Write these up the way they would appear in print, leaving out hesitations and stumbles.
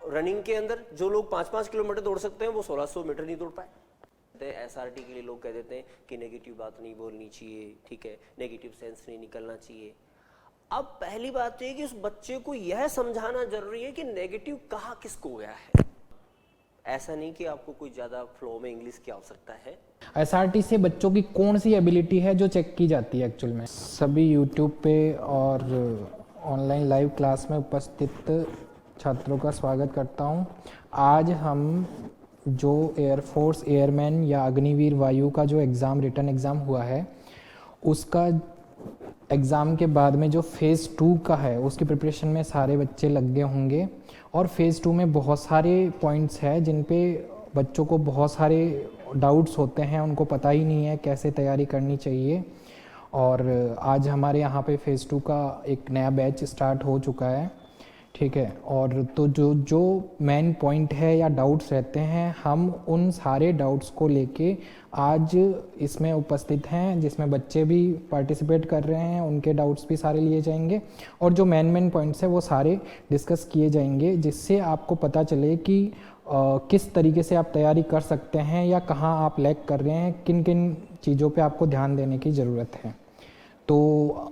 Running के अंदर जो लोग 5-5 किलोमीटर दौड़ सकते हैं वो 1600 मीटर नहीं दौड़ पाए। एसआरटी के लिए लोग कह देते हैं कि नेगेटिव बात नहीं बोलनी चाहिए, ठीक है, नेगेटिव सेंस नहीं निकलना चाहिए। अब पहली बात तो ये कि उस बच्चे को यह समझाना जरूरी है कि नेगेटिव कहाँ किसको गया है। ऐसा नहीं कि आपको कोई ज़्यादा फ्लो में इंग्लिश की आवश्यकता है। एसआरटी से बच्चों की कौन सी एबिलिटी है जो चेक की जाती है एक्चुअल में? सभी यूट्यूब पे और ऑनलाइन लाइव क्लास में उपस्थित छात्रों का स्वागत करता हूं। आज हम जो एयरफोर्स एयरमैन या अग्निवीर वायु का जो एग्ज़ाम रिटन एग्ज़ाम हुआ है उसका एग्ज़ाम के बाद में जो फ़ेज़ 2 का है उसकी प्रिपरेशन में सारे बच्चे लग गए होंगे। और फ़ेज़ 2 में बहुत सारे पॉइंट्स हैं जिन पे बच्चों को बहुत सारे डाउट्स होते हैं, उनको पता ही नहीं है कैसे तैयारी करनी चाहिए। और आज हमारे यहाँ पे फ़ेज़ 2 का एक नया बैच स्टार्ट हो चुका है, ठीक है। और तो जो मेन पॉइंट है या डाउट्स रहते हैं, हम उन सारे डाउट्स को लेके आज इसमें उपस्थित हैं, जिसमें बच्चे भी पार्टिसिपेट कर रहे हैं, उनके डाउट्स भी सारे लिए जाएंगे और जो मेन पॉइंट्स हैं वो सारे डिस्कस किए जाएंगे, जिससे आपको पता चले कि किस तरीके से आप तैयारी कर सकते हैं या कहाँ आप लैग कर रहे हैं, किन किन चीज़ों पे आपको ध्यान देने की ज़रूरत है। तो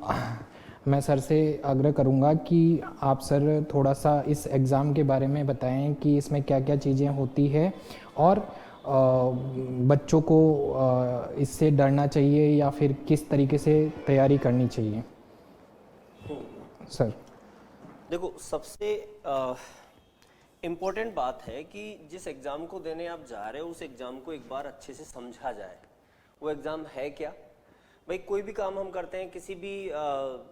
मैं सर से आग्रह करूंगा कि आप सर थोड़ा सा इस एग्ज़ाम के बारे में बताएं कि इसमें क्या क्या चीज़ें होती है और बच्चों को इससे डरना चाहिए या फिर किस तरीके से तैयारी करनी चाहिए। सर देखो, सबसे इम्पोर्टेंट बात है कि जिस एग्ज़ाम को देने आप जा रहे हो उस एग्ज़ाम को एक बार अच्छे से समझा जाए। वो एग्ज़ाम है क्या? भाई कोई भी काम हम करते हैं, किसी भी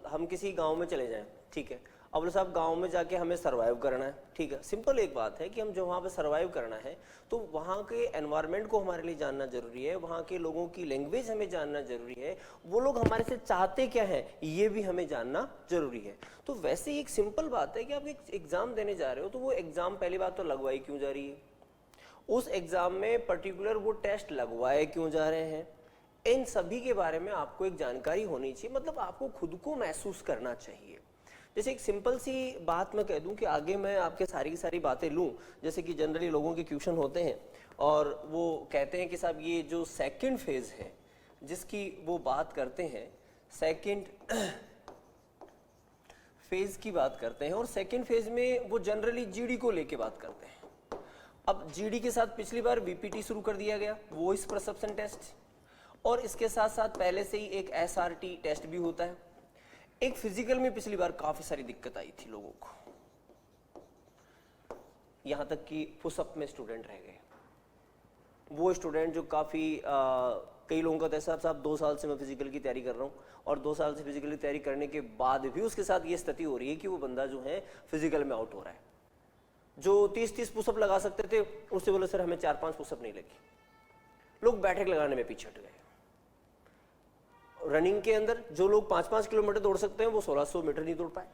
हम किसी गांव में चले जाएं, ठीक है, अब बोले साहब गांव में जाके हमें सरवाइव करना है, ठीक है। सिंपल एक बात है कि हम जो वहाँ पे सरवाइव करना है तो वहाँ के एनवायरनमेंट को हमारे लिए जानना जरूरी है, वहाँ के लोगों की लैंग्वेज हमें जानना जरूरी है, वो लोग हमारे से चाहते क्या है ये भी हमें जानना जरूरी है। तो वैसे ही एक सिंपल बात है कि आप एक एग्जाम देने जा रहे हो तो वो एग्जाम पहली बात तो लगवाई क्यों जा रही है, उस एग्जाम में पर्टिकुलर वो टेस्ट लगवाए क्यों जा रहे हैं, इन सभी के बारे में आपको एक जानकारी होनी चाहिए। मतलब आपको खुद को महसूस करना चाहिए। जैसे एक सिंपल सी बात मैं कह दूं कि आगे मैं आपके सारी की सारी बातें लूं, जैसे कि जनरली लोगों के क्वेश्चन होते हैं और वो कहते हैं कि साहब ये जो सेकंड फेज है जिसकी वो बात करते हैं, सेकंड फेज की बात करते हैं और सेकंड फेज में वो जनरली जीडी को लेके बात करते हैं। अब जीडी के साथ पिछली बार वीपीटी शुरू कर दिया गया, वॉइस परसेप्शन टेस्ट, और इसके साथ साथ पहले से ही एक एसआरटी टेस्ट भी होता है। एक फिजिकल में पिछली बार काफी सारी दिक्कत आई थी लोगों को, यहां तक कि पुशअप में स्टूडेंट रह गए। वो स्टूडेंट जो काफी कई लोगों का तो ऐसा, साहब 2 साल से मैं फिजिकल की तैयारी कर रहा हूं और 2 साल से फिजिकल की तैयारी करने के बाद भी उसके साथ ये स्थिति हो रही है कि वो बंदा जो है फिजिकल में आउट हो रहा है। जो 30-30 पुशअप लगा सकते थे उससे बोले सर हमें 4-5 पुशअप नहीं लगी, लोग बैठक लगाने में पीछे हट गए। रनिंग के अंदर जो लोग 5-5 किलोमीटर दौड़ सकते हैं वो 1600 मीटर नहीं दौड़ पाए।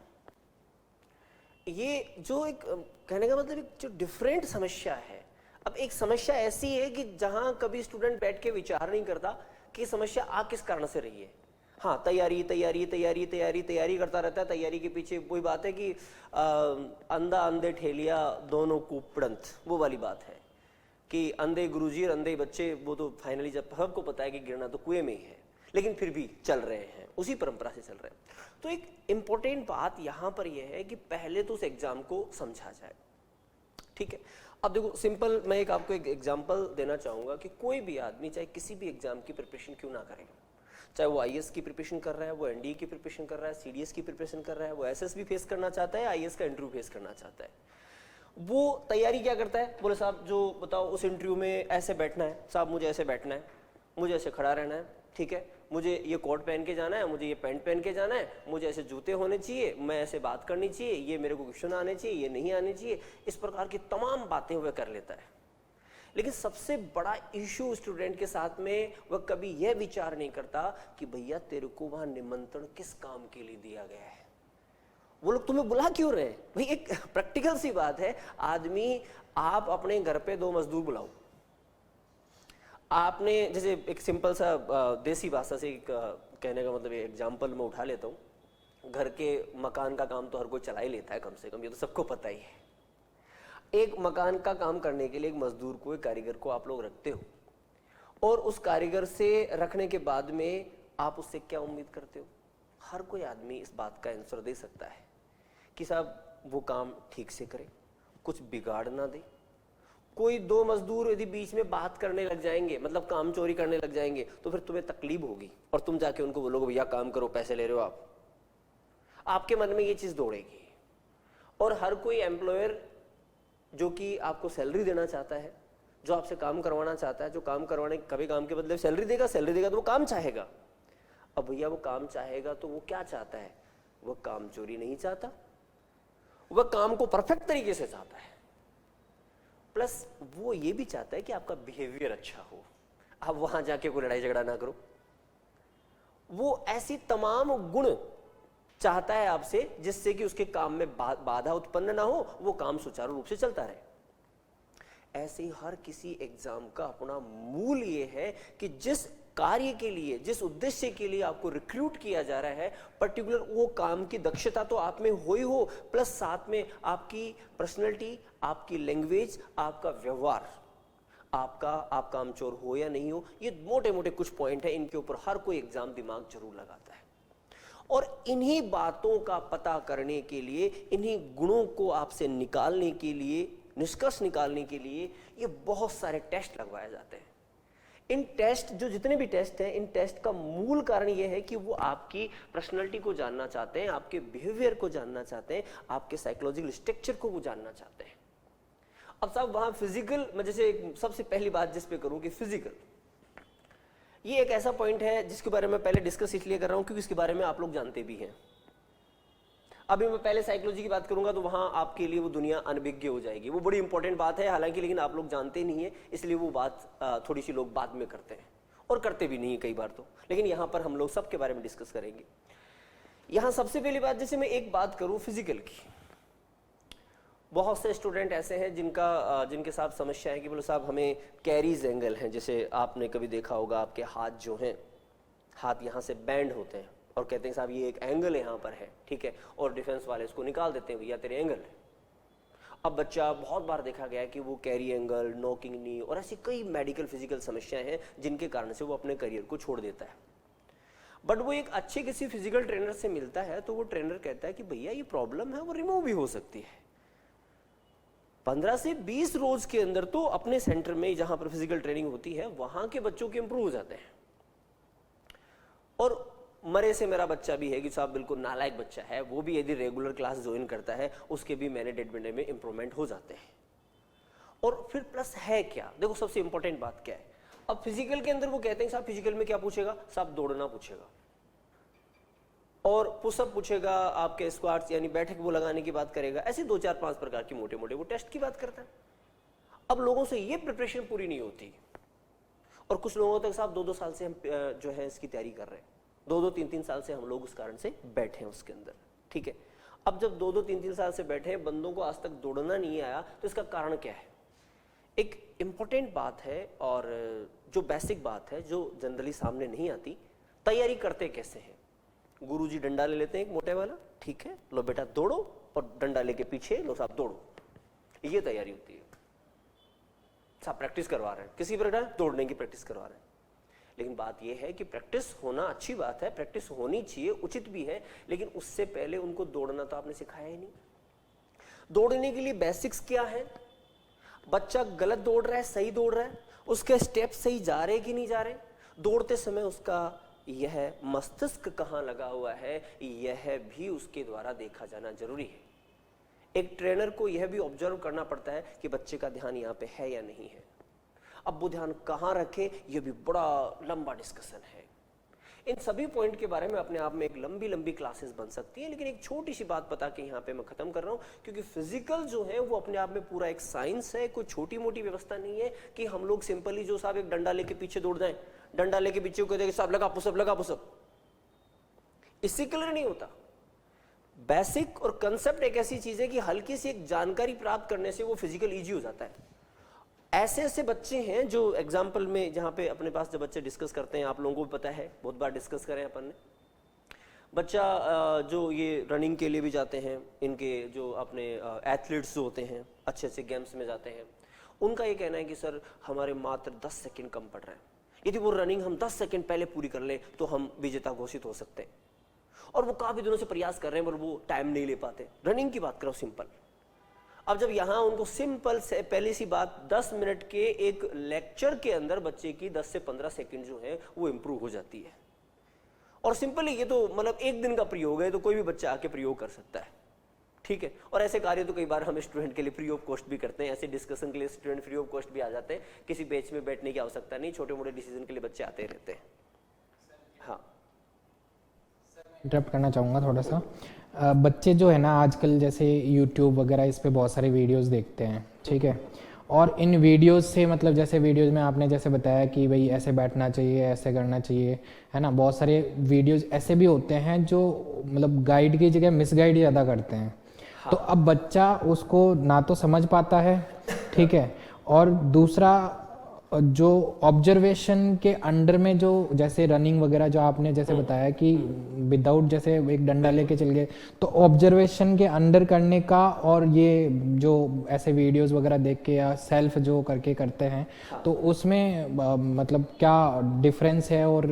ये जो एक कहने का मतलब एक जो डिफरेंट समस्या है। अब एक समस्या ऐसी है कि जहां कभी स्टूडेंट बैठ के विचार नहीं करता कि समस्या आ किस कारण से रही है। हाँ, तैयारी तैयारी तैयारी तैयारी तैयारी करता रहता है। तैयारी के पीछे वही बात है कि अंधा अंधे ठेलिया दोनों कूपड़ंत, वो वाली बात है कि अंधे गुरुजी और अंधे बच्चे, वो तो फाइनली जब सबको पता है कि गिरना तो कुएं में ही है, लेकिन फिर भी चल रहे हैं, उसी परंपरा से चल रहे हैं। तो एक इंपॉर्टेंट बात यहां पर यह है कि पहले तो उस एग्जाम को समझा जाए, ठीक है। अब देखो सिंपल मैं आपको एक एग्जांपल देना चाहूंगा कि कोई भी आदमी चाहे किसी भी एग्जाम की प्रिपरेशन क्यों ना करे, चाहे वो आईएएस की प्रिपरेशन कर रहा है, वो एनडीए की प्रिपरेशन कर रहा है, सीडीएस की प्रिपरेशन कर रहा है, वो एसएसबी फेस करना चाहता है, आईएएस का इंटरव्यू फेस करना चाहता है, वो तैयारी क्या करता है, बोले साहब जो बताओ उस इंटरव्यू में ऐसे बैठना है, साहब मुझे ऐसे बैठना है, मुझे ऐसे खड़ा रहना है, ठीक है, मुझे ये कोट पहन के जाना है, मुझे ये पैंट पहन के जाना है, मुझे ऐसे जूते होने चाहिए, मैं ऐसे बात करनी चाहिए, ये मेरे को क्वेश्चन आने चाहिए, ये नहीं आने चाहिए, इस प्रकार की तमाम बातें वह कर लेता है। लेकिन सबसे बड़ा इशू स्टूडेंट के साथ में वह कभी यह विचार नहीं करता कि भैया तेरे को वहां निमंत्रण किस काम के लिए दिया गया है, वो लोग तुम्हें बुला क्यों रहे हैं। भाई एक प्रैक्टिकल सी बात है, आदमी आप अपने घर पे 2 मजदूर बुलाओ, आपने जैसे एक सिंपल सा देसी भाषा से कहने का मतलब एग्जाम्पल मैं उठा लेता हूँ, घर के मकान का काम तो हर कोई चला ही लेता है कम से कम, ये तो सबको पता ही है। एक मकान का काम करने के लिए एक मजदूर को, एक कारीगर को आप लोग रखते हो, और उस कारीगर से रखने के बाद में आप उससे क्या उम्मीद करते हो? हर कोई आदमी इस बात का आंसर दे सकता है कि साहब वो काम ठीक से करे, कुछ बिगाड़ ना दे। कोई दो मजदूर यदि बीच में बात करने लग जाएंगे, मतलब काम चोरी करने लग जाएंगे, तो फिर तुम्हें तकलीफ होगी और तुम जाके उनको बोलोगे भैया काम करो, पैसे ले रहे हो आप। आपके मन में ये चीज दौड़ेगी। और हर कोई एम्प्लॉयर जो कि आपको सैलरी देना चाहता है, जो आपसे काम करवाना चाहता है, जो काम करवाने कभी काम के बदले सैलरी देगा तो वो काम चाहेगा। अब भैया वो काम चाहेगा तो वो क्या चाहता है? वह काम चोरी नहीं चाहता, वह काम को परफेक्ट तरीके से चाहता है, प्लस वो ये भी चाहता है कि आपका बिहेवियर अच्छा हो, आप वहां जाके कोई लड़ाई झगड़ा ना करो। वो ऐसी तमाम गुण चाहता है आपसे जिससे कि उसके काम में बाधा उत्पन्न ना हो, वो काम सुचारू रूप से चलता रहे। ऐसे ही हर किसी एग्जाम का अपना मूल ये है कि जिस कार्य के लिए, जिस उद्देश्य के लिए आपको रिक्रूट किया जा रहा है, पर्टिकुलर वो काम की दक्षता तो आप में हो ही हो, प्लस साथ में आपकी पर्सनैलिटी, आपकी लैंग्वेज, आपका व्यवहार, आप कामचोर हो या नहीं हो, ये मोटे मोटे कुछ पॉइंट है, इनके ऊपर हर कोई एग्जाम दिमाग जरूर लगाता है। और इन्हीं बातों का पता करने के लिए, इन्हीं गुणों को आपसे निकालने के लिए, निष्कर्ष निकालने के लिए ये बहुत सारे टेस्ट लगवाए जाते हैं। इन टेस्ट, जो जितने भी टेस्ट हैं, इन टेस्ट का मूल कारण यह है कि वो आपकी पर्सनालिटी को जानना चाहते हैं, आपके बिहेवियर को जानना चाहते हैं, आपके साइकोलॉजिकल स्ट्रक्चर को वो जानना चाहते हैं। अब साहब वहां फिजिकल, मैं जैसे सबसे पहली बात जिस पे करूं कि फिजिकल, ये एक ऐसा पॉइंट है जिसके बारे में पहले डिस्कस इसलिए कर रहा हूं क्योंकि इसके बारे में आप लोग जानते भी हैं। अभी मैं पहले साइकोलॉजी की बात करूंगा तो वहां आपके लिए वो दुनिया अनभिज्ञ हो जाएगी, वो बड़ी इंपॉर्टेंट बात है हालांकि, लेकिन आप लोग जानते नहीं है, इसलिए वो बात थोड़ी सी लोग बाद में करते हैं और करते भी नहीं है कई बार तो, लेकिन यहां पर हम लोग सबके बारे में डिस्कस करेंगे। यहां सबसे पहली बात, जैसे मैं एक बात करूं फिजिकल की, बहुत से स्टूडेंट ऐसे हैं जिनके साथ समस्या है कि बोलो साहब हमें कैरीज एंगल हैं, जैसे आपने कभी देखा होगा आपके हाथ जो हैं, हाथ यहाँ से बैंड होते हैं और कहते हैं साहब ये एक एंगल यहाँ पर है, ठीक है, और डिफेंस वाले इसको निकाल देते हैं, भैया तेरे एंगल है। अब बच्चा, बहुत बार देखा गया है कि वो कैरी एंगल, नॉकिंग नी और ऐसी कई मेडिकल फिजिकल समस्याएं हैं जिनके कारण से वो अपने करियर को छोड़ देता है। बट वो एक अच्छे किसी फिजिकल ट्रेनर से मिलता है तो वो ट्रेनर कहता है कि भैया ये प्रॉब्लम है, वो रिमूव भी हो सकती है। 15 से 20 रोज के अंदर तो अपने सेंटर में जहां पर फिजिकल ट्रेनिंग होती है वहां के बच्चों के इंप्रूव हो जाते हैं। और मरे से मेरा बच्चा भी है कि साहब बिल्कुल नालायक बच्चा है, वो भी यदि रेगुलर क्लास ज्वाइन करता है उसके भी मैंने डेढ़ महीने में इंप्रूवमेंट हो जाते हैं। और फिर प्लस है क्या, देखो सबसे इंपॉर्टेंट बात क्या है। अब फिजिकल के अंदर वो कहते हैं साहब फिजिकल में क्या पूछेगा, साहब दौड़ना पूछेगा और पुशअप पूछेगा, आपके स्क्वाट्स यानी बैठक वो लगाने की बात करेगा, ऐसे 2 4 5 प्रकार की मोटे मोटे वो टेस्ट की बात करता है। अब लोगों से ये प्रिपरेशन पूरी नहीं होती और कुछ लोगों तक साहब 2-2 साल से हम जो है इसकी तैयारी कर रहे हैं, 2-2 3-3 साल से हम लोग उस कारण से बैठे हैं उसके अंदर, ठीक है। अब जब 2-2 3-3 साल से बैठे हैं, बंदों को आज तक दौड़ना नहीं आया, तो इसका कारण क्या है? एक इंपॉर्टेंट बात है और जो बेसिक बात है जो जनरली सामने नहीं आती, तैयारी करते कैसे हैं। गुरुजी डंडा ले लेते हैं एक मोटे वाला, ठीक है, लो बेटा दौड़ो, और डंडा लेके पीछे लो साहब दौड़ो, ये तैयारी होती है। साहब प्रैक्टिस करवा रहे हैं, किसी प्रकार दौड़ने की प्रैक्टिस करवा रहे हैं। लेकिन बात यह है कि प्रैक्टिस होना अच्छी बात है, प्रैक्टिस होनी चाहिए, उचित भी है, लेकिन उससे पहले उनको दौड़ना तो आपने सिखाया ही नहीं। दौड़ने के लिए बेसिक्स क्या है? बच्चा गलत दौड़ रहा है, सही दौड़ रहा है, उसके स्टेप सही जा रहे कि नहीं जा रहे, दौड़ते समय उसका यह मस्तिष्क कहां लगा हुआ है, यह भी उसके द्वारा देखा जाना जरूरी है। एक ट्रेनर को यह भी ऑब्जर्व करना पड़ता है कि बच्चे का ध्यान यहाँ पे है या नहीं है। अब वो ध्यान कहाँ रखे, यह भी बड़ा लंबा डिस्कशन है। इन सभी पॉइंट के बारे में अपने आप में एक लंबी लंबी क्लासेस बन सकती है, लेकिन एक छोटी सी बात बता के यहाँ पे मैं खत्म कर रहा हूँ, क्योंकि फिजिकल जो है वो अपने आप में पूरा एक साइंस है, कोई छोटी मोटी व्यवस्था नहीं है कि हम लोग सिंपली जो साहब एक डंडा लेके पीछे दौड़ जाएं, डंडा लेके पीछे को देखे साहब लगा पुशअप लगा पुशअप, इससे क्लियर नहीं होता। बेसिक और कंसेप्ट एक ऐसी चीज है कि हल्की सी एक जानकारी प्राप्त करने से वो फिजिकल ईजी हो जाता है। ऐसे ऐसे बच्चे हैं जो एग्जाम्पल में जहां पे अपने पास जब बच्चे डिस्कस करते हैं, आप लोगों को भी पता है, बहुत बार डिस्कस करें अपन ने, बच्चा जो ये रनिंग के लिए भी जाते हैं, इनके जो अपने एथलीट्स जो होते हैं अच्छे अच्छे गेम्स में जाते हैं, उनका ये कहना है कि सर हमारे मात्र 10 सेकंड कम पड़ रहे हैं, यदि वो रनिंग हम 10 सेकंड पहले पूरी कर ले तो हम विजेता घोषित हो सकते हैं। और वो काफी दिनों से प्रयास कर रहे हैं पर वो टाइम नहीं ले पाते। रनिंग की बात करो सिंपल। अब जब यहां उनको सिंपल से पहली सी बात 10 मिनट के एक लेक्चर के अंदर बच्चे की 10 से 15 सेकंड जो है वो इंप्रूव हो जाती है। और सिंपली ये तो मतलब एक दिन का प्रयोग है, तो कोई भी बच्चा आके प्रयोग कर सकता है, ठीक है। और ऐसे कार्य तो कई बार हम स्टूडेंट के लिए फ्री ऑफ कॉस्ट भी करते हैं, ऐसे डिस्कशन के लिए स्टूडेंट फ्री ऑफ कॉस्ट भी आ जाते हैं, किसी बेंच में बैठने की आवश्यकता नहीं, छोटे मोटे डिसीजन के लिए बच्चे आते रहते हैं। हाँ, इंटरप्ट करना चाहूँगा थोड़ा सा। बच्चे जो है ना आजकल जैसे यूट्यूब वगैरह इस पे बहुत सारे वीडियोस देखते हैं, ठीक है। और इन वीडियोस से मतलब जैसे वीडियोस में आपने जैसे बताया कि भाई ऐसे बैठना चाहिए, ऐसे करना चाहिए, है ना। बहुत सारे वीडियोस ऐसे भी होते हैं जो मतलब गाइड की जगह मिसगाइड ज़्यादा करते हैं। हाँ। तो अब बच्चा उसको ना तो समझ पाता है, ठीक है, और दूसरा जो ऑब्जर्वेशन के अंडर में जो जैसे रनिंग वगैरह जो आपने जैसे बताया कि विदाउट जैसे एक डंडा लेके चल गए, तो ऑब्जर्वेशन के अंडर करने का और ये जो ऐसे वीडियोस वगैरह देख के या सेल्फ जो करके करते हैं, तो उसमें मतलब क्या डिफरेंस है और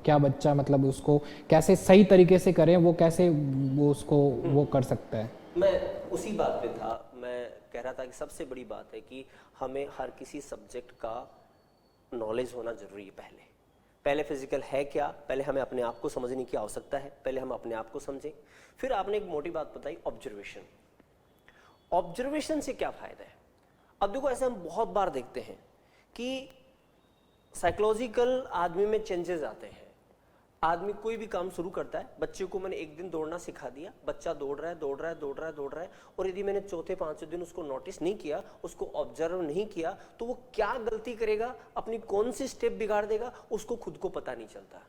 क्या बच्चा मतलब उसको कैसे सही तरीके से करें, वो कैसे वो उसको वो कर सकता है। मैं उसी बात पे था, मैं कह रहा था कि सबसे बड़ी बात है कि हमें हर किसी सब्जेक्ट का नॉलेज होना जरूरी है। पहले फिजिकल है क्या, पहले हमें अपने आप को समझने की आवश्यकता है, पहले हम अपने आप को समझें। फिर आपने एक मोटी बात बताई, ऑब्जर्वेशन। ऑब्जर्वेशन से क्या फायदा है? अब देखो, ऐसे हम बहुत बार देखते हैं कि साइकोलॉजिकल आदमी में चेंजेस आते हैं। आदमी कोई भी काम शुरू करता है, बच्चे को मैंने एक दिन दौड़ना सिखा दिया, बच्चा दौड़ रहा है, और यदि मैंने चौथे पांचवें दिन उसको नोटिस नहीं किया, उसको ऑब्जर्व नहीं किया, तो वो क्या गलती करेगा, अपनी कौन सी स्टेप बिगाड़ देगा, उसको खुद को पता नहीं चलता।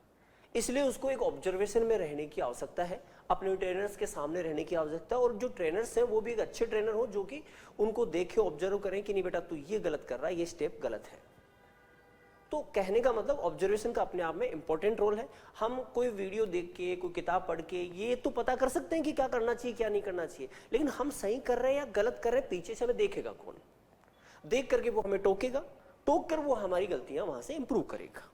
इसलिए उसको एक ऑब्जर्वेशन में रहने की आवश्यकता है, अपने ट्रेनर्स के सामने रहने की आवश्यकता है, और जो ट्रेनर्स हैं वो भी एक अच्छे ट्रेनर हो जो कि उनको देखे, ऑब्जर्व करें कि नहीं बेटा तू ये गलत कर रहा है, ये स्टेप गलत है। तो कहने का मतलब ऑब्जर्वेशन का अपने आप में इंपॉर्टेंट रोल है। हम कोई वीडियो देख के, कोई किताब पढ़ के ये तो पता कर सकते हैं कि क्या करना चाहिए क्या नहीं करना चाहिए, लेकिन हम सही कर रहे हैं या गलत कर रहे हैं, पीछे से हमें देखेगा कौन? देख करके वो हमें टोकेगा, टोक कर वो हमारी गलतियां वहां से इंप्रूव करेगा,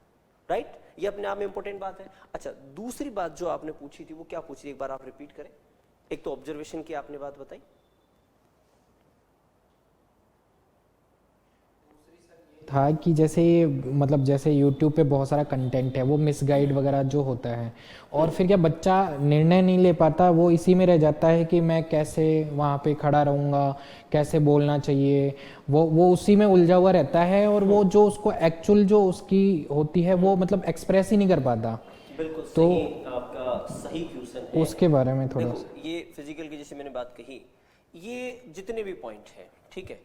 राइट। ये अपने आप में इंपॉर्टेंट बात है। अच्छा, दूसरी बात जो आपने पूछी थी वो क्या पूछी थी, एक बार आप रिपीट करें। एक तो ऑब्जर्वेशन की आपने बात बताई, था कि जैसे मतलब जैसे YouTube पे बहुत सारा कंटेंट है, वो मिसगाइड वगैरह जो होता है, और फिर क्या बच्चा निर्णय नहीं ले पाता, वो इसी में रह जाता है कि मैं कैसे वहाँ पे खड़ा रहूँगा, कैसे बोलना चाहिए, वो उसी में उलझा हुआ रहता है, और वो जो उसको एक्चुअल जो उसकी होती है वो मतलब एक्सप्रेस ही नहीं कर पाता। बिल्कुल तो सही, आपका सही क्वेश्चन है। उसके बारे में थोड़ा सा, ये फिजिकल की जैसे मैंने बात कही, ये जितने भी पॉइंट हैं, ठीक है,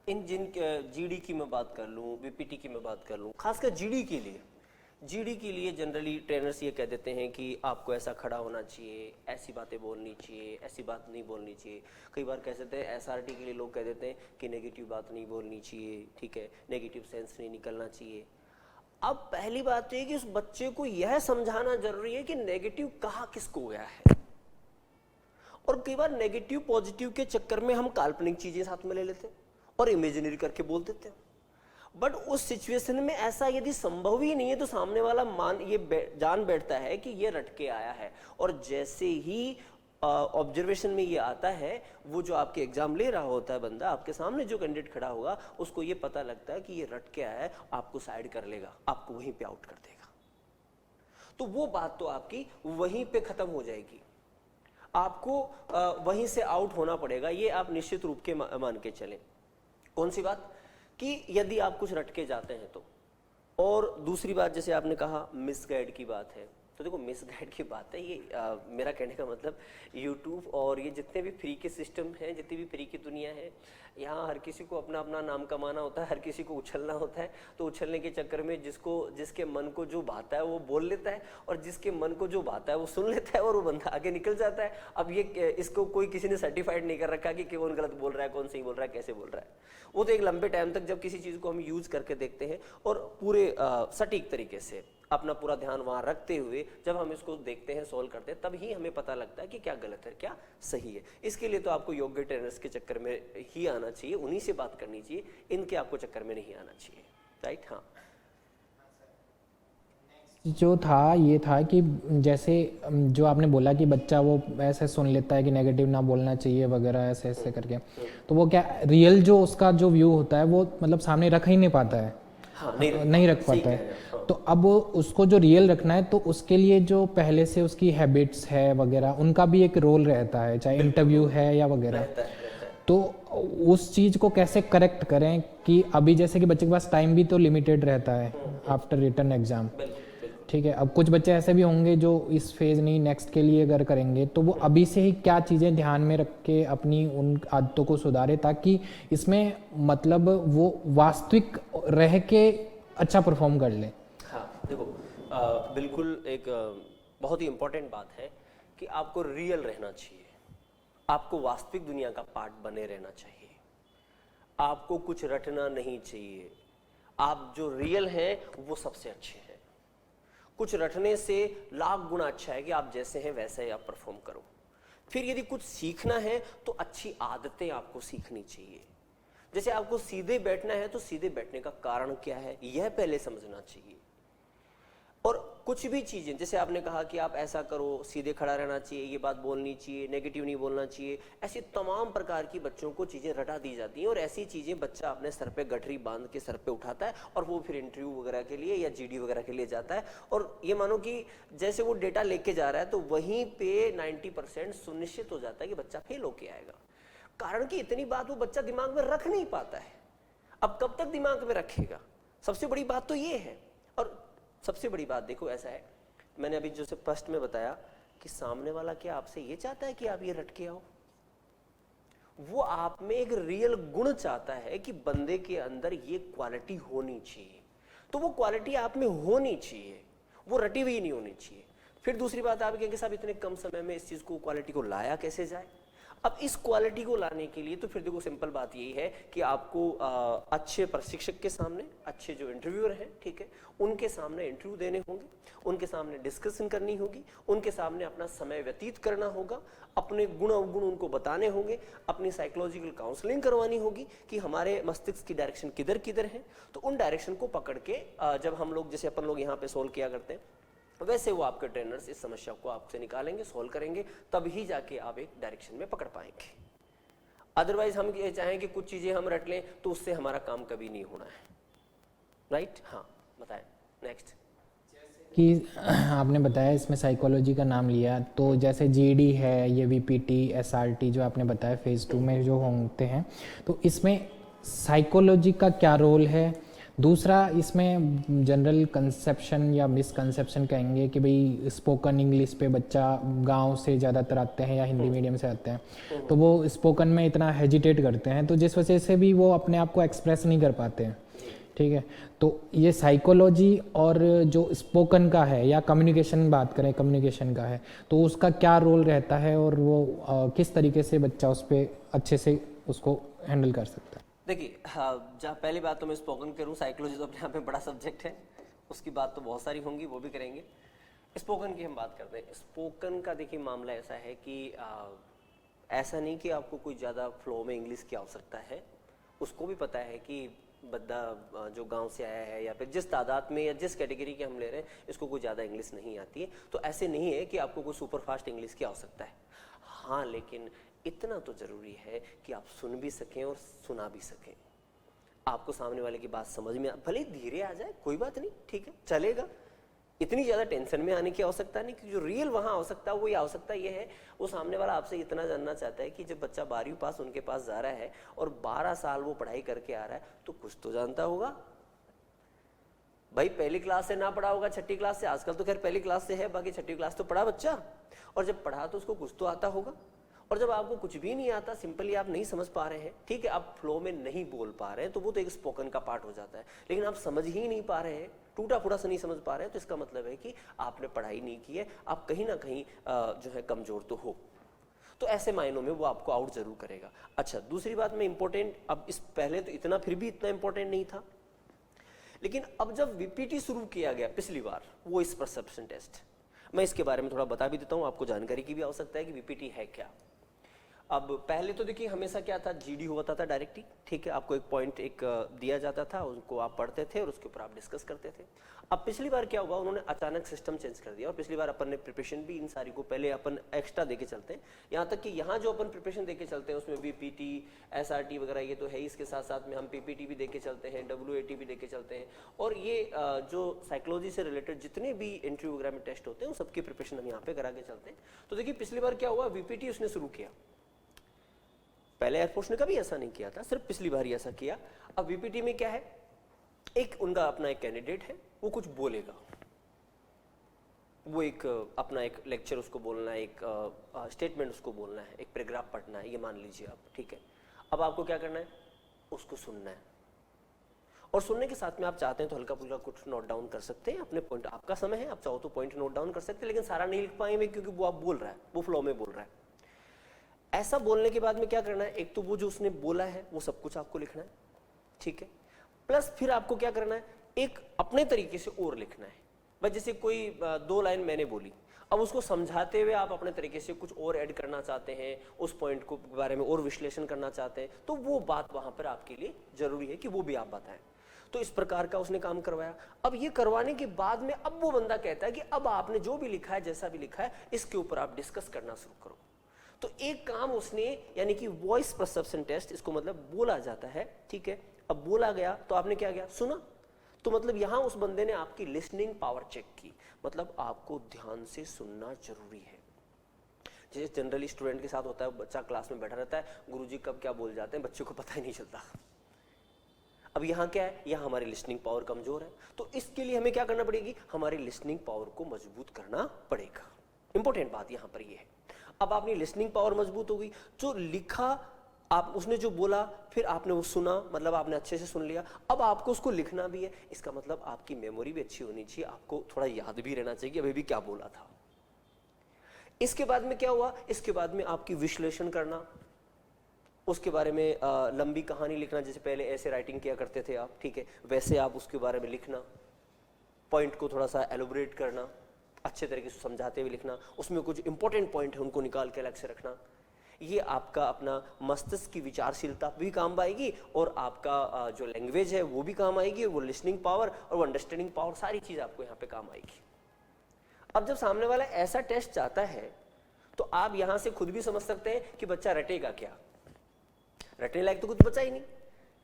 इन जिन जीडी की मैं बात कर लूँ, बीपीटी की मैं बात कर लूँ, खासकर जीडी के लिए जनरली ट्रेनर्स ये कह देते हैं कि आपको ऐसा खड़ा होना चाहिए, ऐसी बातें बोलनी चाहिए, ऐसी बात नहीं बोलनी चाहिए। कई बार कह देते हैं एसआरटी के लिए लोग कह देते हैं कि नेगेटिव बात नहीं बोलनी चाहिए, ठीक है, नेगेटिव सेंस नहीं निकलना चाहिए। अब पहली बात तो ये कि उस बच्चे को यह समझाना जरूरी है कि नेगेटिव कहाँ किसको गया है, और कई बार नेगेटिव पॉजिटिव के चक्कर में हम काल्पनिक चीजें साथ में ले लेते हैं और इमेजिनरी करके बोल देते हैं। बट उस सिचुएशन में ऐसा यदि संभव ही नहीं है तो सामने वाला जान बैठता है कि ये रट के आया है, और जैसे ही ऑब्जर्वेशन में ये आता है, वो जो आपके एग्जाम ले रहा होता है बंदा, आपके सामने जो कैंडिडेट खड़ा होगा, उसको ये पता लगता है कि ये रट के आया है, आपको साइड कर लेगा, आपको वहीं पे आउट कर देगा। तो वो बात तो आपकी वहीं पे खत्म हो जाएगी, आपको वहीं से आउट होना पड़ेगा, ये आप निश्चित रूप के मान के चलें। कौन सी बात? कि यदि आप कुछ रटके जाते हैं तो। और दूसरी बात जैसे आपने कहा मिसगाइड की बात है, तो देखो मिसगाइड की बात है ये, मेरा कहने का मतलब YouTube और ये जितने भी फ्री के सिस्टम हैं, जितनी भी फ्री की दुनिया है, यहाँ हर किसी को अपना अपना नाम कमाना होता है, हर किसी को उछलना होता है। तो उछलने के चक्कर में जिसके मन को जो भाता है वो बोल लेता है, और जिसके मन को जो भाता है वो सुन लेता है, और वो बंदा आगे निकल जाता है। अब ये इसको कोई किसी ने सर्टिफाइड नहीं कर रखा कि कौन गलत बोल रहा है, कौन सही बोल रहा है, कैसे बोल रहा है। वो तो एक लंबे टाइम तक जब किसी चीज को हम यूज करके देखते हैं और पूरे सटीक तरीके से अपना पूरा ध्यान वहां रखते हुए जब हम इसको देखते हैं, सोल्व करते हैं, तब ही हमें पता लगता है कि क्या गलत है क्या सही है। इसके लिए तो आपको योग्य ट्रेनर्स के चक्कर में ही आना चाहिए, उन्हीं से बात करनी चाहिए, इनके आपको चक्कर में नहीं आना चाहिए, राइट। हाँ, जो था ये था कि जैसे जो आपने बोला कि बच्चा वो ऐसे सुन लेता है कि नेगेटिव ना बोलना चाहिए वगैरह ऐसे ऐसे करके, तो वो क्या रियल जो उसका जो व्यू होता है वो मतलब सामने रख ही नहीं पाता है। हाँ, नहीं रख पाता है। तो अब उसको जो रियल रखना है तो उसके लिए जो पहले से उसकी हैबिट्स है वगैरह उनका भी एक रोल रहता है, चाहे इंटरव्यू है या वगैरह। तो उस चीज़ को कैसे करेक्ट करें कि अभी जैसे कि बच्चे के पास टाइम भी तो लिमिटेड रहता है आफ्टर रिटर्न एग्जाम, ठीक है। अब कुछ बच्चे ऐसे भी होंगे जो इस फेज नहीं नेक्स्ट के लिए अगर करेंगे तो वो अभी से ही क्या चीज़ें ध्यान में रख के अपनी उन आदतों को सुधारे ताकि इसमें मतलब वो वास्तविक रह के अच्छा परफॉर्म कर ले। हाँ, देखो बिल्कुल एक बहुत ही इंपॉर्टेंट बात है कि आपको रियल रहना चाहिए, आपको वास्तविक दुनिया का पार्ट बने रहना चाहिए, आपको कुछ रटना नहीं चाहिए। आप जो रियल हैं वो सबसे अच्छे हैं। कुछ रटने से लाख गुना अच्छा है कि आप जैसे हैं वैसे ही आप परफॉर्म करो। फिर यदि कुछ सीखना है तो अच्छी आदतें आपको सीखनी चाहिए। जैसे आपको सीधे बैठना है तो सीधे बैठने का कारण क्या है यह पहले समझना चाहिए। और कुछ भी चीजें, जैसे आपने कहा कि आप ऐसा करो, सीधे खड़ा रहना चाहिए, ये बात बोलनी चाहिए, नेगेटिव नहीं बोलना चाहिए, ऐसी तमाम प्रकार की बच्चों को चीजें रटा दी जाती हैं। और ऐसी चीजें बच्चा अपने सर पे गठरी बांध के सर पे उठाता है और वो फिर इंटरव्यू वगैरह के लिए या जीडी वगैरह के लिए जाता है। और ये मानो कि जैसे वो डेटा लेके जा रहा है तो वहीं पे 90% सुनिश्चित हो जाता है कि बच्चा फेल होके आएगा। कारण कि इतनी बात वो बच्चा दिमाग में रख नहीं पाता है। अब कब तक दिमाग में रखेगा? सबसे बड़ी बात तो ये है। और सबसे बड़ी बात देखो ऐसा है, मैंने अभी जो से फर्स्ट में बताया कि सामने वाला क्या आपसे ये चाहता है कि आप ये रट के आओ? वो आप में एक रियल गुण चाहता है कि बंदे के अंदर ये क्वालिटी होनी चाहिए। तो वो क्वालिटी आप में होनी चाहिए, वो रटी हुई नहीं होनी चाहिए। फिर दूसरी बात आप कहेंगे साहब इतने कम समय में इस चीज को, क्वालिटी को लाया कैसे जाए? अब इस क्वालिटी को लाने के लिए तो फिर देखो सिंपल बात यही है कि आपको अच्छे प्रशिक्षक के सामने, अच्छे जो इंटरव्यूअर हैं, ठीक है, उनके सामने इंटरव्यू देने होंगे, उनके सामने डिस्कशन करनी होगी, उनके सामने अपना समय व्यतीत करना होगा, अपने गुण अवगुण उनको बताने होंगे, अपनी साइकोलॉजिकल काउंसलिंग करवानी होगी कि हमारे मस्तिष्क की डायरेक्शन किधर किधर है। तो उन डायरेक्शन को पकड़ के जब हम लोग, जैसे अपन लोग यहाँ पे सोल्व किया करते हैं, वैसे वो आपके ट्रेनर्स इस समस्या को आपसे निकालेंगे, सोल्व करेंगे, तब ही जाके आप एक डायरेक्शन में पकड़ पाएंगे। अदरवाइज हम ये चाहें कि कुछ चीजें हम रट लें तो उससे हमारा काम कभी नहीं होना है, राइट। हाँ, बताएं नेक्स्ट। कि आपने बताया इसमें साइकोलॉजी का नाम लिया, तो जैसे जीडी है, ये वीपीटी, एसआरटी जो आपने बताया फेज़ 2 में जो होते हैं, तो इसमें साइकोलॉजी का क्या रोल है? दूसरा, इसमें जनरल कंसेप्शन या मिसकंसेप्शन कहेंगे कि भाई स्पोकन इंग्लिश पे बच्चा गांव से ज़्यादातर आते हैं या हिंदी मीडियम से आते हैं, तो वो स्पोकन में इतना हेजिटेट करते हैं, तो जिस वजह से भी वो अपने आप को एक्सप्रेस नहीं कर पाते हैं, ठीक है। तो ये साइकोलॉजी और जो स्पोकन का है या कम्युनिकेशन, बात करें कम्युनिकेशन का है, तो उसका क्या रोल रहता है और वो किस तरीके से बच्चा उस पर अच्छे से उसको हैंडल कर सकता है? देखिए, जहाँ पहली बात तो मैं स्पोकन करूँ, साइकोलॉजी तो अपने आप में बड़ा सब्जेक्ट है, उसकी बात तो बहुत सारी होंगी, वो भी करेंगे। स्पोकन की हम बात करते हैं। स्पोकन का देखिए मामला ऐसा है कि ऐसा नहीं कि आपको कोई ज़्यादा फ्लो में इंग्लिश की आवश्यकता है। उसको भी पता है कि बंदा जो गांव से आया है या फिर जिस तादाद में या जिस कैटेगरी के हम ले रहे हैं, इसको कोई ज़्यादा इंग्लिश नहीं आती है। तो ऐसे नहीं है कि आपको कोई सुपर फास्ट इंग्लिश की आवश्यकता है। हाँ, लेकिन इतना तो जरूरी है कि आप सुन भी सकें और सुना भी सकें। आपको सामने वाले की बात समझ में भले धीरे आ जाए, कोई बात नहीं, ठीक है, चलेगा। इतनी ज्यादा टेंशन में आने की आवश्यकता नहीं, कि जो रियल वहां आवश्यकता, वो ये आवश्यकता ये है, वो सामने वाला आपसे इतना जानना चाहता है कि जब बच्चा 12वीं पास उनके पास जा रहा है और 12 साल वो पढ़ाई करके आ रहा है, तो कुछ तो जानता होगा भाई। पहली क्लास से ना पढ़ा होगा, छठी क्लास से, आजकल तो खैर पहली क्लास से है, बाकी छठी क्लास तो पढ़ा बच्चा, और जब पढ़ा तो उसको कुछ तो आता होगा। और जब आपको कुछ भी नहीं आता, सिंपली आप नहीं समझ पा रहे हैं, ठीक है, आप फ्लो में नहीं बोल पा रहे हैं, तो वो तो एक स्पोकन का पार्ट हो जाता है। लेकिन आप समझ ही नहीं पा रहे हैं, टूटा फूटा सा नहीं समझ पा रहे हैं, तो इसका मतलब है कि आपने पढ़ाई नहीं की है, आप कहीं ना कहीं जो है कमजोर तो हो। तो ऐसे मायनों में वो आपको आउट जरूर करेगा। अच्छा, दूसरी बात में इंपॉर्टेंट, अब इस पहले तो इतना, फिर भी इतना इंपॉर्टेंट नहीं था। लेकिन अब जब वीपीटी शुरू किया गया पिछली बार, वॉइस परसेप्शन टेस्ट, मैं इसके बारे में थोड़ा बता भी देता हूं, आपको जानकारी की भी आवश्यकता है कि वीपीटी है क्या। अब पहले तो देखिए हमेशा क्या था, जीडी होता था डायरेक्टली, ठीक है, आपको एक पॉइंट दिया जाता था, उसको आप पढ़ते थे और उसके ऊपर आप डिस्कस करते थे। अब पिछली बार क्या हुआ, उन्होंने अचानक सिस्टम चेंज कर दिया और पिछली बार अपन ने प्रिपरेशन भी इन सारी को पहले अपन एक्स्ट्रा देके चलते हैं, यहाँ तक कि यहाँ जो अपन प्रिपरेशन देके चलते हैं उसमें वीपीटी, एसआरटी वगैरह ये तो है ही, इसके साथ साथ में हम पीपीटी भी देके चलते हैं, डब्ल्यूएटी भी देके चलते हैं, और ये जो साइकोलॉजी से रिलेटेड जितने भी इंटरव्यू वगैरह में टेस्ट होते हैं उन सबकी प्रिपरेशन हम यहाँ पे करा के चलते हैं। तो देखिए पिछली बार क्या हुआ, वीपीटी उसने शुरू किया, पहले एयरफोर्स ने कभी ऐसा नहीं किया था, सिर्फ पिछली बार ही ऐसा किया। अब वीपीटी में क्या है, एक उनका अपना एक कैंडिडेट है, वो कुछ बोलेगा, वो एक अपना एक लेक्चर उसको बोलना है, एक स्टेटमेंट उसको बोलना है, एक पैराग्राफ पढ़ना है, ये मान लीजिए आप, ठीक है। अब आपको क्या करना है, उसको सुनना है, और सुनने के साथ में आप चाहते हैं तो हल्का फुल्का कुछ नोट डाउन कर सकते हैं अपने पॉइंट, आपका समय है, आप चाहो तो पॉइंट नोट डाउन कर सकते हैं, लेकिन सारा नहीं लिख पाएंगे क्योंकि वो आप बोल रहा है, वो फ्लो में बोल रहा है। ऐसा बोलने के बाद में क्या करना है, एक तो वो जो उसने बोला है वो सब कुछ आपको लिखना है, ठीक है, प्लस फिर आपको क्या करना है, एक अपने तरीके से और लिखना है। भाई जैसे कोई 2 लाइन मैंने बोली, अब उसको समझाते हुए आप अपने तरीके से कुछ और ऐड करना चाहते हैं, उस पॉइंट को बारे में और विश्लेषण करना चाहते हैं, तो वो बात वहां पर आपके लिए जरूरी है कि वो भी आप बताएं। तो इस प्रकार का उसने काम करवाया। अब ये करवाने के बाद में अब वो बंदा कहता है कि अब आपने जो भी लिखा है, जैसा भी लिखा है, इसके ऊपर आप डिस्कस करना शुरू करो। तो एक काम उसने, यानी कि वॉइस परसेप्शन टेस्ट, इसको मतलब बोला जाता है, ठीक है। अब बोला गया तो आपने क्या किया, सुना, तो मतलब यहां उस बंदे ने आपकी लिसनिंग पावर चेक की, मतलब आपको ध्यान से सुनना जरूरी है। जैसे जनरली स्टूडेंट के साथ होता है, बच्चा क्लास में बैठा रहता है, गुरुजी कब क्या बोल जाते हैं बच्चों को पता ही नहीं चलता। अब यहाँ क्या है, यहाँ हमारी लिसनिंग पावर कमजोर है, तो इसके लिए हमें क्या करना पड़ेगी, हमारी लिसनिंग पावर को मजबूत करना पड़ेगा। इंपॉर्टेंट बात यहाँ पर ये है। अब आपकी लिसनिंग पावर मजबूत हो गई, जो लिखा आप, उसने जो बोला, फिर आपने वो सुना, मतलब आपने अच्छे से सुन लिया, अब आपको उसको लिखना भी है, इसका मतलब आपकी मेमोरी भी अच्छी होनी चाहिए, आपको थोड़ा याद भी रहना चाहिए कि अभी भी क्या बोला था। इसके बाद में क्या हुआ, इसके बाद में आपकी विश्लेषण करना, उसके बारे में लंबी कहानी लिखना, जैसे पहले ऐसे राइटिंग किया करते थे आप, ठीक है, वैसे आप उसके बारे में लिखना, पॉइंट को थोड़ा सा एलोबरेट करना, अच्छे तरीके से समझाते हुए लिखना, उसमें कुछ इंपॉर्टेंट पॉइंट है उनको निकाल के अलग से रखना। ये आपका अपना मस्तिष्क की विचारशीलता भी काम आएगी, और आपका जो लैंग्वेज है वो भी काम आएगी, वो लिसनिंग पावर और वो अंडरस्टैंडिंग पावर, सारी चीज आपको यहाँ पे काम आएगी। अब जब सामने वाला ऐसा टेस्ट चाहता है तो आप यहां से खुद भी समझ सकते हैं कि बच्चा रटेगा क्या, रटने लायक तो कुछ बचा ही नहीं।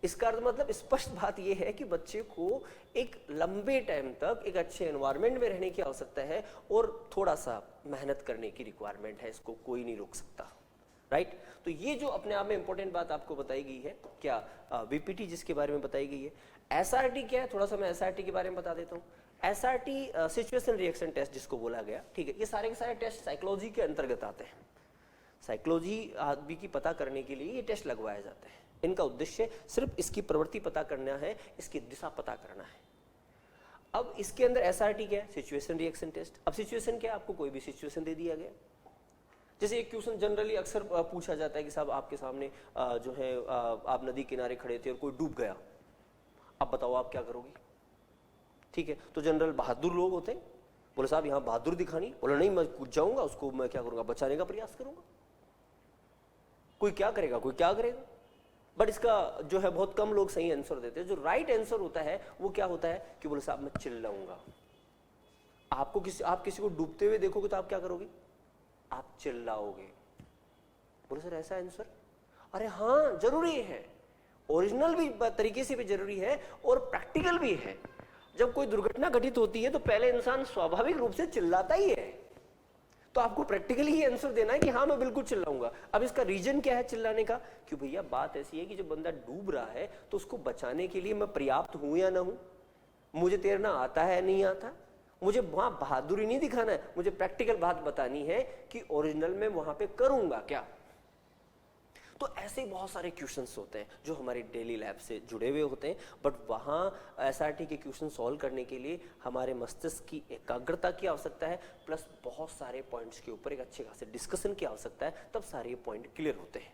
इसका अर्थ मतलब स्पष्ट बात यह है कि बच्चे को एक लंबे टाइम तक एक अच्छे एनवायरनमेंट में रहने की आवश्यकता है, और थोड़ा सा मेहनत करने की रिक्वायरमेंट है, इसको कोई नहीं रोक सकता, राइट। तो ये जो अपने आप में इंपॉर्टेंट बात आपको बताई गई है, क्या वीपीटी जिसके बारे में बताई गई है। एसआरटी क्या है, थोड़ा सा मैं एसआरटी के बारे में बता देता हूँ। एसआरटी सिचुएशन रिएक्शन टेस्ट जिसको बोला गया, ठीक है, ये सारे के सारे टेस्ट साइकोलॉजी के अंतर्गत आते हैं। साइकोलॉजी आदमी की पता करने के लिए ये टेस्ट लगवाए जाते हैं। इनका उद्देश्य सिर्फ इसकी प्रवृत्ति पता करना है, इसकी दिशा पता करना है। अब इसके अंदर एसआरटी क्या है, सिचुएशन रिएक्शन टेस्ट। अब सिचुएशन क्या है, आपको कोई भी सिचुएशन दे दिया गया, जैसे एक क्वेश्चन जनरली अक्सर पूछा जाता है कि साहब आपके सामने जो है आप नदी किनारे खड़े थे और कोई डूब गया, अब बताओ आप क्या करोगे, ठीक है। तो जनरल बहादुर लोग होते हैं, बोले साहब यहाँ बहादुर दिखानी, बोले नहीं मैं कूद जाऊंगा, उसको मैं क्या करूंगा, बचाने का प्रयास करूंगा। कोई क्या करेगा, कोई क्या करेगा, बट इसका जो है बहुत कम लोग सही आंसर देते हैं। जो राइट आंसर होता है वो क्या होता है कि बोले साहब मैं चिल्लाऊंगा। आप किसी को डूबते हुए देखोगे तो आप क्या करोगे, आप चिल्लाओगे। बोले सर ऐसा आंसर, अरे हाँ जरूरी है, ओरिजिनल भी तरीके से भी जरूरी है और प्रैक्टिकल भी है। जब कोई दुर्घटना घटित होती है तो पहले इंसान स्वाभाविक रूप से चिल्लाता ही है, तो आपको प्रैक्टिकली ही आंसर देना है कि हाँ मैं बिल्कुल चिल्लाऊंगा। अब इसका रीजन क्या है चिल्लाने का, कि भैया बात ऐसी है कि जब बंदा डूब रहा है तो उसको बचाने के लिए मैं पर्याप्त हूं या ना हूं, मुझे तैरना आता है नहीं आता, मुझे वहां बहादुरी नहीं दिखाना है, मुझे प्रैक्टिकल बात बतानी है कि ओरिजिनल में वहां पे करूंगा क्या। तो ऐसे बहुत सारे क्वेश्चंस होते हैं जो हमारी डेली लाइफ से जुड़े हुए होते हैं, बट वहाँ एसआरटी के क्वेश्चन सॉल्व करने के लिए हमारे मस्तिष्क की एकाग्रता की आवश्यकता है, प्लस बहुत सारे पॉइंट्स के ऊपर एक अच्छे खासे डिस्कशन की आवश्यकता है, तब सारे पॉइंट क्लियर होते हैं।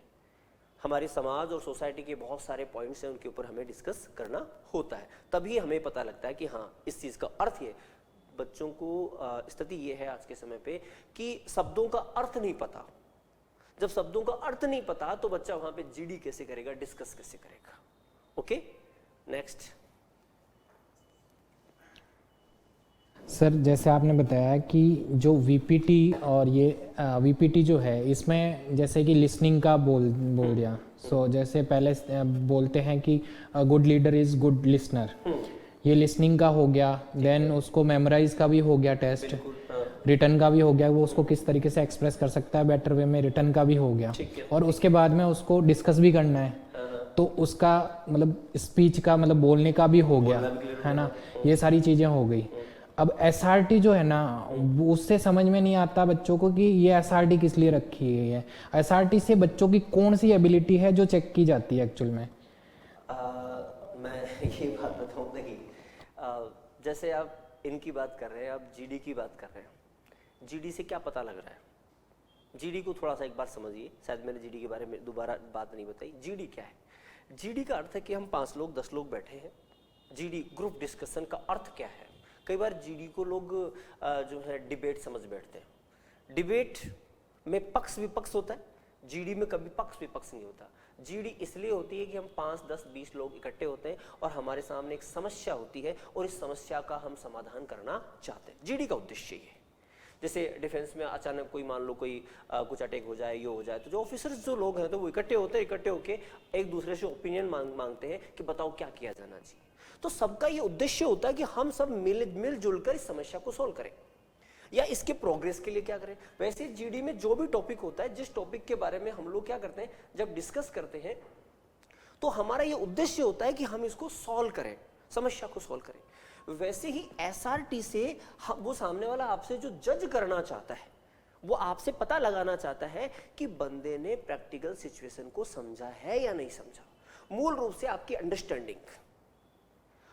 हमारे समाज और सोसाइटी के बहुत सारे पॉइंट्स हैं, उनके ऊपर हमें डिस्कस करना होता है, तभी हमें पता लगता है कि हाँ इस चीज़ का अर्थ ये। बच्चों को स्थिति ये है आज के समय पे कि शब्दों का अर्थ नहीं पता। जब शब्दों का अर्थ नहीं पता तो बच्चा वहां पे जीडी कैसे करेगा, डिस्कस कैसे करेगा। Okay, next. सर जैसे आपने बताया कि जो वीपीटी और ये वीपीटी जो है इसमें जैसे कि लिसनिंग का बोल दिया। सो जैसे पहले बोलते हैं कि good leader is good listener, ये लिसनिंग का हो गया। देन उसको मेमोराइज का भी हो गया टेस्ट, रिटर्न का भी हो गया, वो उसको किस तरीके से एक्सप्रेस कर सकता है बेटर वे में, रिटर्न का भी हो गया। और उसके बाद में उसको डिस्कस भी करना है तो उसका मतलब स्पीच का मतलब बोलने का भी हो गया, है ना। ये सारी चीज़ें हो गई। अब एसआरटी जो है ना उससे समझ में नहीं आता बच्चों को कि ये एसआरटी किस लिए रखी गई है। एसआरटी से बच्चों की कौन सी एबिलिटी है जो चेक की जाती है एक्चुअल में? मैं ये बात बताऊँ, देखिए जैसे आप इनकी बात कर रहे हैं, आप जीडी की बात कर रहे हैं, जीडी से क्या पता लग रहा है? जीडी को थोड़ा सा एक बार समझिए, शायद मैंने जीडी के बारे में दोबारा बात नहीं बताई। जीडी क्या है? जीडी का अर्थ है कि हम 5 लोग 10 लोग बैठे हैं। जीडी ग्रुप डिस्कशन का अर्थ क्या है? कई बार जीडी को लोग जो है डिबेट समझ बैठते हैं। डिबेट में पक्ष विपक्ष होता है, जीडी में कभी पक्ष विपक्ष नहीं होता। जीडी इसलिए होती है कि हम 5, 10, 20 लोग इकट्ठे होते हैं और हमारे सामने एक समस्या होती है और इस समस्या का हम समाधान करना चाहते हैं। जीडी का उद्देश्य ये है। जैसे डिफेंस में अचानक कोई मान लो कोई कुछ अटैक हो जाए, ये हो जाए, तो जो ऑफिसर्स जो लोग हैं तो वो इकट्ठे होते हैं, इकट्ठे होके एक दूसरे से ओपिनियन मांगते हैं कि बताओ क्या किया जाना चाहिए। तो सबका ये उद्देश्य होता है कि हम सब मिलजुल कर इस समस्या को सोल्व करें या इसके प्रोग्रेस के लिए क्या करें। वैसे जीडी में जो भी टॉपिक होता है, जिस टॉपिक के बारे में हम लोग क्या करते हैं जब डिस्कस करते हैं, तो हमारा ये उद्देश्य होता है कि हम इसको सॉल्व करें, समस्या को सॉल्व करें। वैसे ही एसआरटी से वो सामने वाला आपसे जो जज करना चाहता है, वो आपसे पता लगाना चाहता है कि बंदे ने प्रैक्टिकल सिचुएशन को समझा है या नहीं समझा। मूल रूप से आपकी अंडरस्टैंडिंग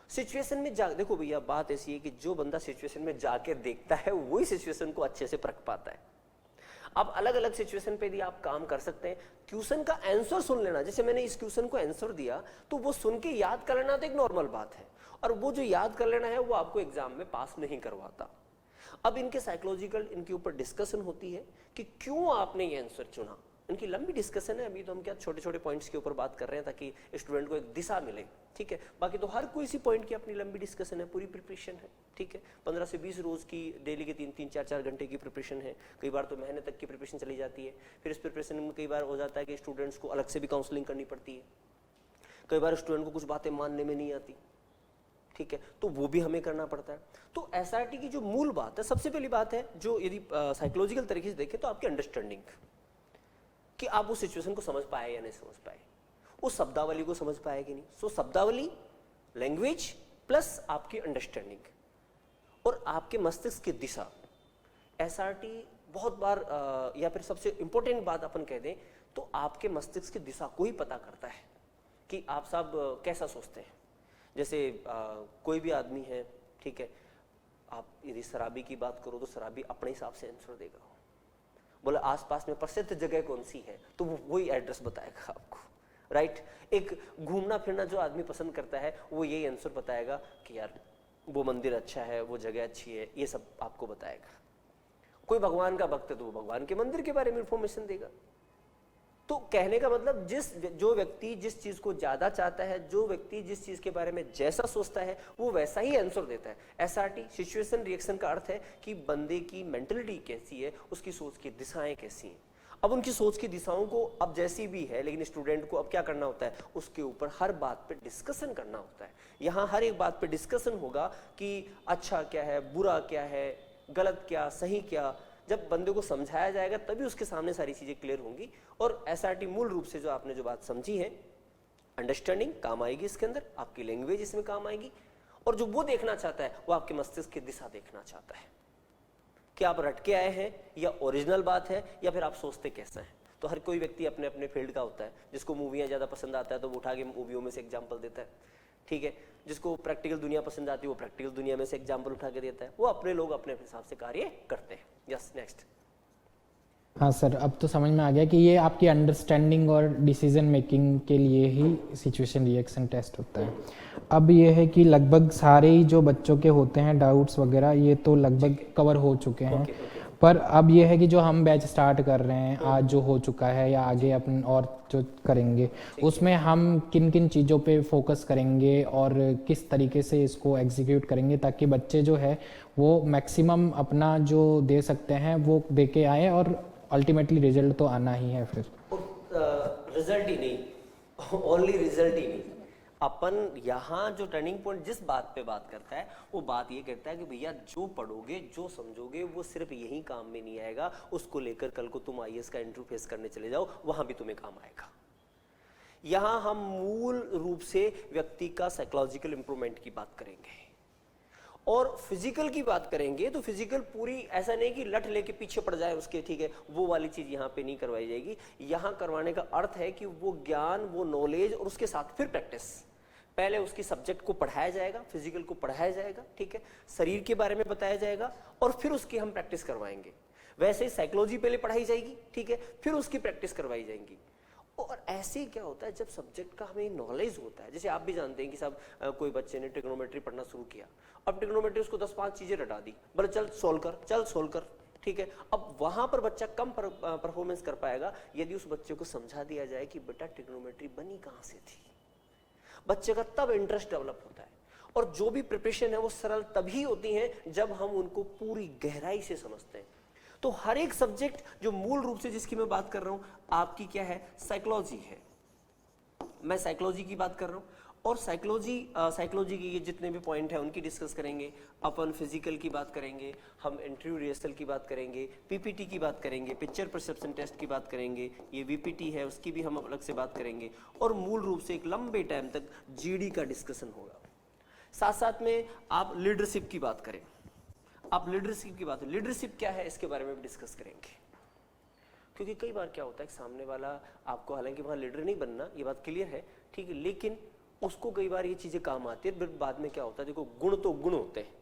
सिचुएशन में देखो भैया, बात ऐसी है कि जो बंदा सिचुएशन में जाके देखता है वही सिचुएशन को अच्छे से परख पाता है। अब अलग अलग सिचुएशन पे भी आप काम कर सकते हैं। क्वेश्चन का आंसर सुन लेना, जैसे मैंने इस क्वेश्चन को आंसर दिया तो वो सुन के याद कर लेना तो एक नॉर्मल बात है, और वो जो याद कर लेना है वो आपको एग्जाम में पास नहीं करवाता। अब इनके साइकोलॉजिकल इनके ऊपर डिस्कशन होती है कि क्यों आपने ये आंसर चुना। इनकी लंबी डिस्कशन है, अभी तो हम क्या छोटे छोटे पॉइंट्स के ऊपर बात कर रहे हैं ताकि स्टूडेंट को एक दिशा मिले, ठीक है। बाकी तो हर कोई इसी पॉइंट की अपनी लंबी डिस्कशन है, पूरी प्रिपरेशन है, ठीक है। 15 से 20 रोज की डेली के 3-3, 4-4 घंटे की प्रिपरेशन है। कई बार तो महीने तक की प्रिपरेशन चली जाती है। फिर इस प्रिपरेशन में कई बार हो जाता है कि स्टूडेंट्स को अलग से भी काउंसलिंग करनी पड़ती है। कई बार स्टूडेंट को कुछ बातें मानने में नहीं आती, ठीक है, तो वो भी हमें करना पड़ता है। तो एसआरटी की जो मूल बात है, सबसे पहली बात है जो यदि साइकोलॉजिकल तरीके से देखें तो आपकी अंडरस्टैंडिंग, कि आप उस सिचुएशन को समझ पाए या नहीं समझ पाए, उस शब्दावली को समझ पाए कि नहीं। सो शब्दावली, लैंग्वेज प्लस आपकी अंडरस्टैंडिंग और आपके मस्तिष्क की दिशा। एसआरटी बहुत बार या फिर सबसे इंपॉर्टेंट बात अपन कह दें तो आपके मस्तिष्क की दिशा को ही पता करता है कि आप सब कैसा सोचते हैं। जैसे कोई भी आदमी है, ठीक है, आप यदि शराबी की बात करो तो शराबी अपने हिसाब से आंसर देगा। बोले आसपास में प्रसिद्ध जगह कौन सी है तो वो वही एड्रेस बताएगा आपको, राइट। एक घूमना फिरना जो आदमी पसंद करता है वो यही आंसर बताएगा कि यार वो मंदिर अच्छा है, वो जगह अच्छी है, ये सब आपको बताएगा। कोई भगवान का भक्त है तो वो भगवान के मंदिर के बारे में इंफॉर्मेशन देगा। तो कहने का मतलब जो व्यक्ति जिस चीज को ज्यादा चाहता है, जो व्यक्ति जिस चीज के बारे में जैसा सोचता है वो वैसा ही आंसर देता है। एसआरटी सिचुएशन रिएक्शन का अर्थ है कि बंदे की मेंटलिटी कैसी है, उसकी सोच की दिशाएं कैसी हैं। अब उनकी सोच की दिशाओं को अब जैसी भी है, लेकिन स्टूडेंट को अब क्या करना होता है, उसके ऊपर हर बात पे डिस्कशन करना होता है। यहाँ हर एक बात पे डिस्कशन होगा कि अच्छा क्या है, बुरा क्या है, गलत क्या, सही क्या। जब बंदे को समझाया जाएगा तभी उसके सामने सारी चीजें क्लियर होंगी। और एसआरटी मूल रूप से जो आपने जो बात समझी है, अंडरस्टैंडिंग काम आएगी इसके अंदर, आपकी लैंग्वेज इसमें काम आएगी, और जो वो देखना चाहता है वो आपके मस्तिष्क की दिशा देखना चाहता है कि आप रट के आए हैं या ओरिजिनल बात है या फिर आप सोचते कैसा है। तो हर कोई व्यक्ति अपने अपने फील्ड का होता है। जिसको मूवियाँ ज़्यादा पसंद आता है तो वो उठा के मूवियों में से एग्जाम्पल देता है, ठीक है। जिसको प्रैक्टिकल दुनिया पसंद आती है वो प्रैक्टिकल दुनिया में से एग्जाम्पल उठा के देता है। वो अपने लोग अपने हिसाब से कार्य करते हैं। Yes, next. हाँ सर, अब तो समझ में आ गया कि ये आपकी अंडरस्टैंडिंग और डिसीजन मेकिंग के लिए ही सिचुएशन रिएक्शन टेस्ट होता है। अब ये है कि लगभग सारे ही जो बच्चों के होते हैं डाउट्स वगैरह, ये तो लगभग कवर हो चुके हैं। पर अब ये है कि जो हम बैच स्टार्ट कर रहे हैं आज, जो हो चुका है या आगे अपन और जो करेंगे, उसमें हम किन किन चीज़ों पे फोकस करेंगे और किस तरीके से इसको एग्जीक्यूट करेंगे ताकि बच्चे जो है वो मैक्सिमम अपना जो दे सकते हैं वो दे के आए और अल्टीमेटली रिजल्ट तो आना ही है फिर। रिजल्ट ही नहीं, ओनली रिजल्ट ही नहीं, अपन यहाँ जो टर्निंग पॉइंट जिस बात पे बात करता है वो बात ये कहता है कि भैया जो पढ़ोगे जो समझोगे वो सिर्फ यही काम में नहीं आएगा, उसको लेकर कल को तुम आईएएस का इंटरव्यू फेस करने चले जाओ, वहां भी तुम्हें काम आएगा। यहाँ हम मूल रूप से व्यक्ति का साइकोलॉजिकल इंप्रूवमेंट की बात करेंगे और फिजिकल की बात करेंगे। तो फिजिकल पूरी ऐसा नहीं कि लठ लेके पीछे पड़ जाए उसके, ठीक है, वो वाली चीज यहाँ पे नहीं करवाई जाएगी। यहाँ करवाने का अर्थ है कि वो ज्ञान, वो नॉलेज और उसके साथ फिर प्रैक्टिस। पहले उसकी सब्जेक्ट को पढ़ाया जाएगा, फिजिकल को पढ़ाया जाएगा, ठीक है, शरीर के बारे में बताया जाएगा और फिर उसकी हम प्रैक्टिस करवाएंगे। वैसे ही साइकोलॉजी पहले पढ़ाई जाएगी, ठीक है, फिर उसकी प्रैक्टिस करवाई जाएंगी। और ऐसे क्या होता है जब सब्जेक्ट का हमें नॉलेज होता है, जैसे आप भी जानते हैं कि साहब कोई बच्चे ने ट्रिग्नोमेट्री पढ़ना शुरू किया, अब ट्रिग्नोमेट्री उसको 10-5 चीजें रटा दी, बोले चल सोल्व कर, चल सोल्व कर, ठीक है। अब वहां पर बच्चा कम परफॉर्मेंस कर पाएगा यदि उस बच्चे को समझा दिया जाए कि बेटा ट्रिग्नोमेट्री बनी कहां से थी। बच्चे का तब इंटरेस्ट डेवलप होता है और जो भी प्रिपरेशन है वो सरल तभी होती है जब हम उनको पूरी गहराई से समझते हैं। तो हर एक सब्जेक्ट जो मूल रूप से जिसकी मैं बात कर रहा हूं आपकी क्या है, साइकोलॉजी है। मैं साइकोलॉजी की बात कर रहा हूं और साइकोलॉजी के ये जितने भी पॉइंट है उनकी डिस्कस करेंगे। अपन फिजिकल की बात करेंगे, हम इंटरव्यू रिहर्सल की बात करेंगे, पीपीटी की बात करेंगे, पिक्चर परसेप्शन टेस्ट की बात करेंगे, ये वीपीटी है उसकी भी हम अलग से बात करेंगे और मूल रूप से एक लंबे टाइम तक जीडी का डिस्कशन होगा। साथ साथ में आप लीडरशिप की बात करें, आप लीडरशिप की बात, लीडरशिप क्या है इसके बारे में भी डिस्कस करेंगे। क्योंकि कई बार क्या होता है सामने वाला आपको, हालांकि वहां लीडर नहीं बनना ये बात क्लियर है, ठीक है, लेकिन उसको कई बार ये चीजें काम आती है। बाद में क्या होता है, देखो गुण तो गुण होते हैं,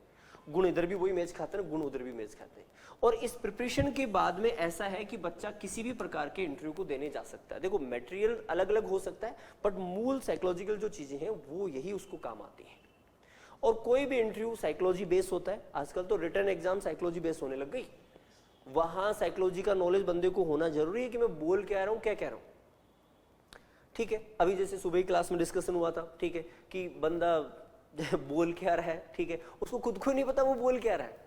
गुण इधर भी वही मैच खाते हैं, गुण उधर भी मैच खाते हैं। और इस प्रिपरेशन के बाद में ऐसा है कि बच्चा किसी भी प्रकार के इंटरव्यू को देने जा सकता है। देखो मटेरियल अलग अलग हो सकता है बट मूल साइकोलॉजिकल जो चीजें हैं वो यही उसको काम आती है। और कोई भी इंटरव्यू साइकोलॉजी बेस होता है, आजकल तो रिटन एग्जाम साइकोलॉजी बेस होने लग गई। वहां साइकोलॉजी का नॉलेज बंदे को होना जरूरी है कि मैं बोल क्या रहा हूं, क्या कह रहा हूं, ठीक है। अभी जैसे सुबह ही क्लास में डिस्कशन हुआ था, ठीक है, कि बंदा बोल क्या रहा है, ठीक है, उसको खुद को नहीं पता वो बोल क्या रहा है।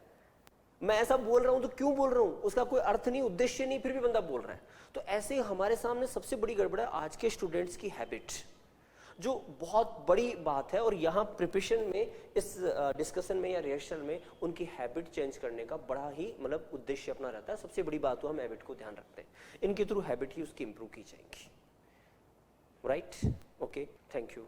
मैं ऐसा बोल रहा हूं तो क्यों बोल रहा हूं, उसका कोई अर्थ नहीं, उद्देश्य नहीं, फिर भी बंदा बोल रहा है। तो ऐसे हमारे सामने सबसे बड़ी गड़बड़ है आज के स्टूडेंट्स की हैबिट, जो बहुत बड़ी बात है। और यहाँ प्रिपरेशन में, इस डिस्कशन में या रिहर्सल में उनकी हैबिट चेंज करने का बड़ा ही मतलब उद्देश्य अपना रहता है। सबसे बड़ी बात हो हम हैबिट को ध्यान रखते हैं, इनके थ्रू हैबिट ही उसकी इंप्रूव की जाएंगी। Right, okay, thank you.